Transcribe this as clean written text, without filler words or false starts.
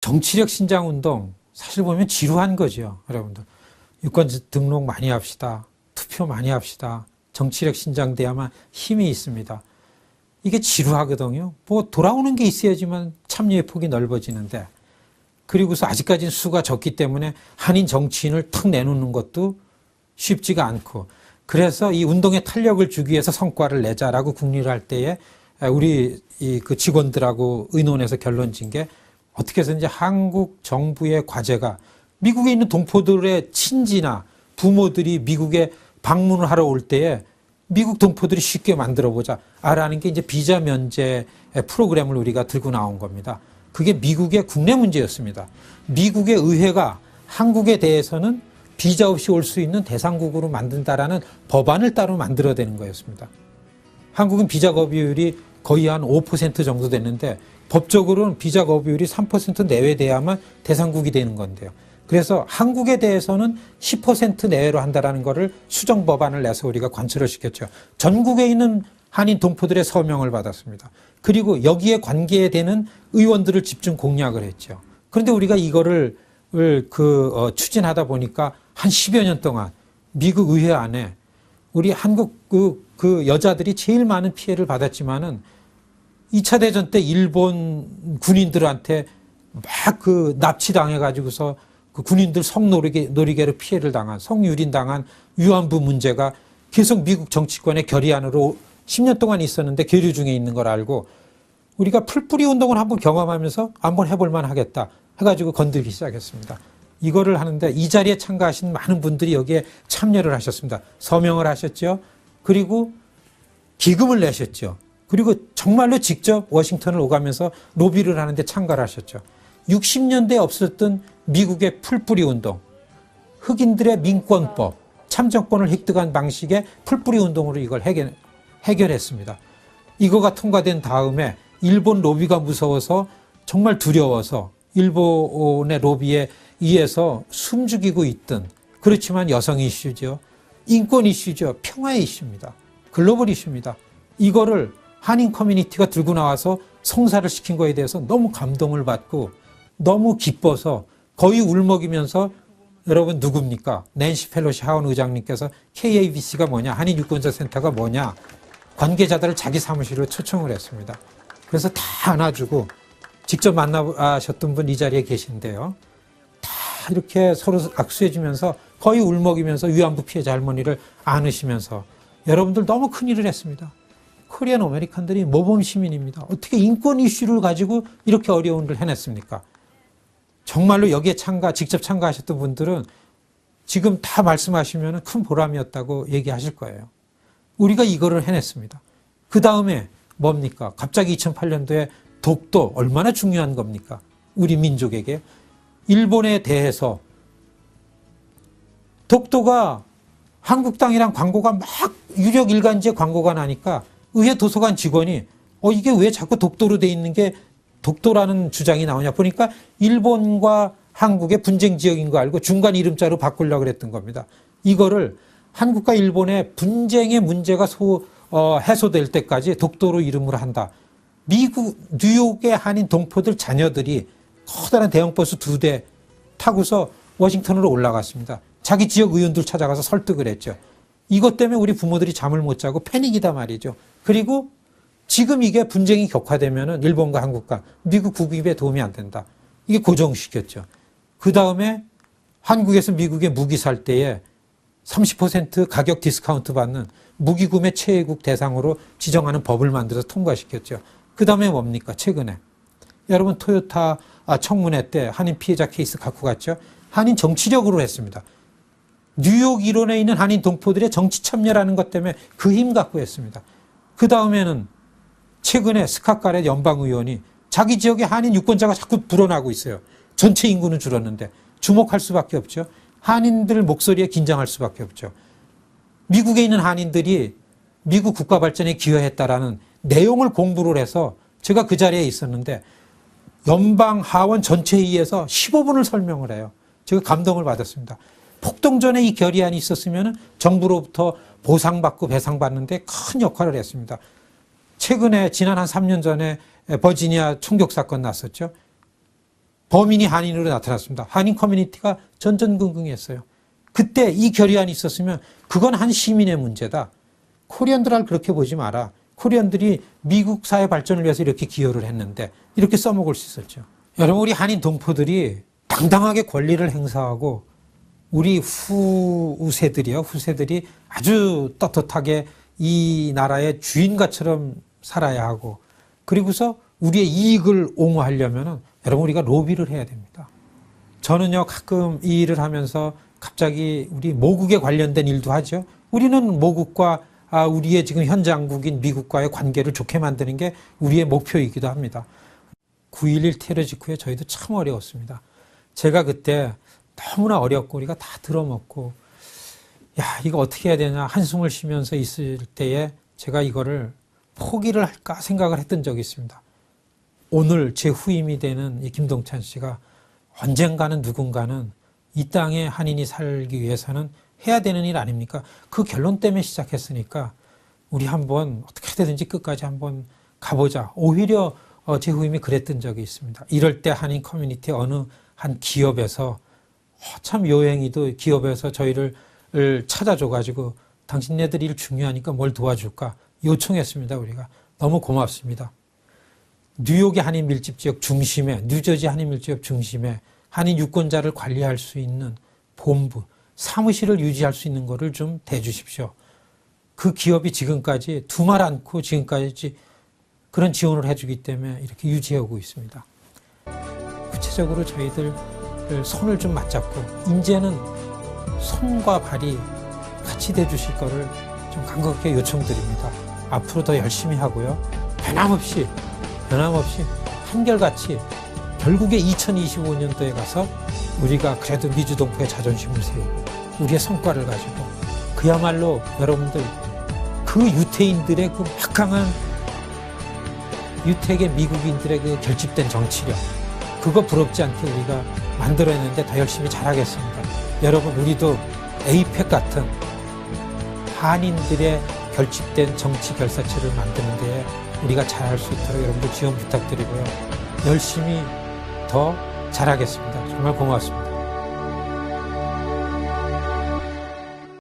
정치력 신장운동 사실 보면 지루한 거죠. 여러분들. 유권 등록 많이 합시다. 투표 많이 합시다. 정치력 신장돼야만 힘이 있습니다. 이게 지루하거든요. 뭐 돌아오는 게 있어야지만 참여의 폭이 넓어지는데, 그리고서 아직까지는 수가 적기 때문에 한인 정치인을 탁 내놓는 것도 쉽지가 않고, 그래서 이 운동에 탄력을 주기 위해서 성과를 내자라고 국리를 할 때에 우리 그 직원들하고 의논해서 결론진 게, 어떻게 해서든지 한국 정부의 과제가 미국에 있는 동포들의 친지나 부모들이 미국에 방문을 하러 올 때에 미국 동포들이 쉽게 만들어보자 라는 게 이제 비자 면제 프로그램을 우리가 들고 나온 겁니다. 그게 미국의 국내 문제였습니다. 미국의 의회가 한국에 대해서는 비자 없이 올 수 있는 대상국으로 만든다라는 법안을 따로 만들어내는 거였습니다. 한국은 비자 거부율이 거의 한 5% 정도 됐는데, 법적으로는 비자 거부율이 3% 내외 돼야만 대상국이 되는 건데요. 그래서 한국에 대해서는 10% 내외로 한다라는 것을 수정 법안을 내서 우리가 관철을 시켰죠. 전국에 있는 한인 동포들의 서명을 받았습니다. 그리고 여기에 관계되는 의원들을 집중 공략을 했죠. 그런데 우리가 이거를 추진하다 보니까 한 10여 년 동안 미국 의회 안에 우리 한국 그 여자들이 제일 많은 피해를 받았지만은 2차 대전 때 일본 군인들한테 막 납치당해가지고서 그 군인들 성노리개로 피해를 당한, 성유린당한 위안부 문제가 계속 미국 정치권의 결의안으로 10년 동안 있었는데 계류 중에 있는 걸 알고, 우리가 풀뿌리 운동을 한번 경험하면서 한번 해볼만 하겠다 해가지고 건들기 시작했습니다. 이거를 하는데 이 자리에 참가하신 많은 분들이 여기에 참여를 하셨습니다. 서명을 하셨죠. 그리고 기금을 내셨죠. 그리고 정말로 직접 워싱턴을 오가면서 로비를 하는데 참가를 하셨죠. 60년대에 없었던 미국의 풀뿌리 운동, 흑인들의 민권법, 참정권을 획득한 방식의 풀뿌리 운동으로 이걸 해결했습니다. 이거가 통과된 다음에 일본 로비가 무서워서, 정말 두려워서 일본의 로비에 의해서 숨죽이고 있던, 그렇지만 여성 이슈죠. 인권 이슈죠. 평화의 이슈입니다. 글로벌 이슈입니다. 이거를 한인 커뮤니티가 들고 나와서 성사를 시킨 거에 대해서 너무 감동을 받고 너무 기뻐서 거의 울먹이면서, 여러분 누굽니까? 낸시 펠로시 하원 의장님께서 KABC가 뭐냐, 한인 유권자 센터가 뭐냐, 관계자들을 자기 사무실로 초청을 했습니다. 그래서 다 안아주고, 직접 만나셨던 분 이 자리에 계신데요. 다 이렇게 서로 악수해주면서 거의 울먹이면서 위안부 피해자 할머니를 안으시면서, 여러분들 너무 큰일을 했습니다. 코리안 아메리칸들이 모범 시민입니다. 어떻게 인권 이슈를 가지고 이렇게 어려운 일을 해냈습니까? 정말로 여기에 직접 참가하셨던 분들은 지금 다 말씀하시면 큰 보람이었다고 얘기하실 거예요. 우리가 이거를 해냈습니다. 그 다음에 뭡니까? 갑자기 2008년도에 독도 얼마나 중요한 겁니까? 우리 민족에게. 일본에 대해서 독도가 한국 땅이랑 광고가 막 유력 일간지에 광고가 나니까 의회 도서관 직원이 이게 왜 자꾸 독도로 돼 있는 게 독도라는 주장이 나오냐 보니까 일본과 한국의 분쟁 지역인 거 알고 중간 이름자로 바꾸려고 그랬던 겁니다. 이거를 한국과 일본의 분쟁의 문제가 해소될 때까지 독도로 이름을 한다. 미국 뉴욕의 한인 동포들 자녀들이 커다란 대형 버스 2대 타고서 워싱턴으로 올라갔습니다. 자기 지역 의원들 찾아가서 설득을 했죠. 이것 때문에 우리 부모들이 잠을 못 자고 패닉이다 말이죠. 그리고 지금 이게 분쟁이 격화되면은 일본과 한국과 미국 국입에 도움이 안 된다. 이게 고정시켰죠. 그 다음에 한국에서 미국에 무기 살 때에 30% 가격 디스카운트 받는 무기 구매 최애국 대상으로 지정하는 법을 만들어서 통과시켰죠. 그 다음에 뭡니까? 최근에. 여러분 토요타 청문회 때 한인 피해자 케이스 갖고 갔죠. 한인 정치력으로 했습니다. 뉴욕 일원에 있는 한인 동포들의 정치 참여라는 것 때문에 그 힘 갖고 했습니다. 그 다음에는 최근에 스캇 가렛 연방의원이 자기 지역에 한인 유권자가 자꾸 불어나고 있어요. 전체 인구는 줄었는데 주목할 수밖에 없죠. 한인들 목소리에 긴장할 수밖에 없죠. 미국에 있는 한인들이 미국 국가 발전에 기여했다라는 내용을 공부를 해서 제가 그 자리에 있었는데 연방 하원 전체 회의에서 15분을 설명을 해요. 제가 감동을 받았습니다. 폭동전에 이 결의안이 있었으면 정부로부터 보상받고 배상받는데 큰 역할을 했습니다. 최근에 지난 한 3년 전에 버지니아 총격 사건 났었죠. 범인이 한인으로 나타났습니다. 한인 커뮤니티가 전전긍긍했어요. 그때 이 결의안이 있었으면 그건 한 시민의 문제다. 코리안들을 그렇게 보지 마라. 코리안들이 미국 사회 발전을 위해서 이렇게 기여를 했는데 이렇게 써먹을 수 있었죠. 여러분, 우리 한인 동포들이 당당하게 권리를 행사하고 우리 후세들이 아주 떳떳하게 이 나라의 주인과처럼 살아야 하고, 그리고서 우리의 이익을 옹호하려면 여러분, 우리가 로비를 해야 됩니다. 저는요, 가끔 이 일을 하면서 갑자기 우리 모국에 관련된 일도 하죠. 우리는 모국과 우리의 지금 현장국인 미국과의 관계를 좋게 만드는 게 우리의 목표이기도 합니다. 9.11 테러 직후에 저희도 참 어려웠습니다. 제가 그때 너무나 어렵고 우리가 다 들어먹고, 야, 이거 어떻게 해야 되냐 한숨을 쉬면서 있을 때에 제가 이거를 포기를 할까 생각을 했던 적이 있습니다. 오늘 제 후임이 되는 이 김동찬 씨가 언젠가는 누군가는 이 땅에 한인이 살기 위해서는 해야 되는 일 아닙니까? 그 결론 때문에 시작했으니까 우리 한번 어떻게 되든지 끝까지 한번 가보자. 오히려 제 후임이 그랬던 적이 있습니다. 이럴 때 한인 커뮤니티 어느 한 기업에서 참 요행이도 기업에서 저희를 찾아줘가지고 당신네들 일 중요하니까 뭘 도와줄까 요청했습니다. 우리가 너무 고맙습니다. 뉴욕의 한인 밀집 지역 중심에, 뉴저지 한인 밀집 지역 중심에 한인 유권자를 관리할 수 있는 본부, 사무실을 유지할 수 있는 거를 좀 대주십시오. 그 기업이 지금까지 두말 않고 지금까지 그런 지원을 해주기 때문에 이렇게 유지하고 있습니다. 구체적으로 저희들 손을 좀 맞잡고 이제는 손과 발이 같이 대주실 거를 좀 간곡하게 요청드립니다. 앞으로 더 열심히 하고요. 변함없이 한결같이 결국에 2025년도에 가서 우리가 그래도 미주동포의 자존심을 세우고 우리의 성과를 가지고 그야말로 여러분들 그 유태인들의 그 막강한 유택의 미국인들의 그 결집된 정치력, 그거 부럽지 않게 우리가 만들어냈는데 더 열심히 잘하겠습니다. 여러분, 우리도 에이펙 같은 한인들의 결집된 정치 결사체를 만드는 데에 우리가 잘할 수 있도록 여러분들 지원 부탁드리고요. 열심히 더 잘하겠습니다. 정말 고맙습니다.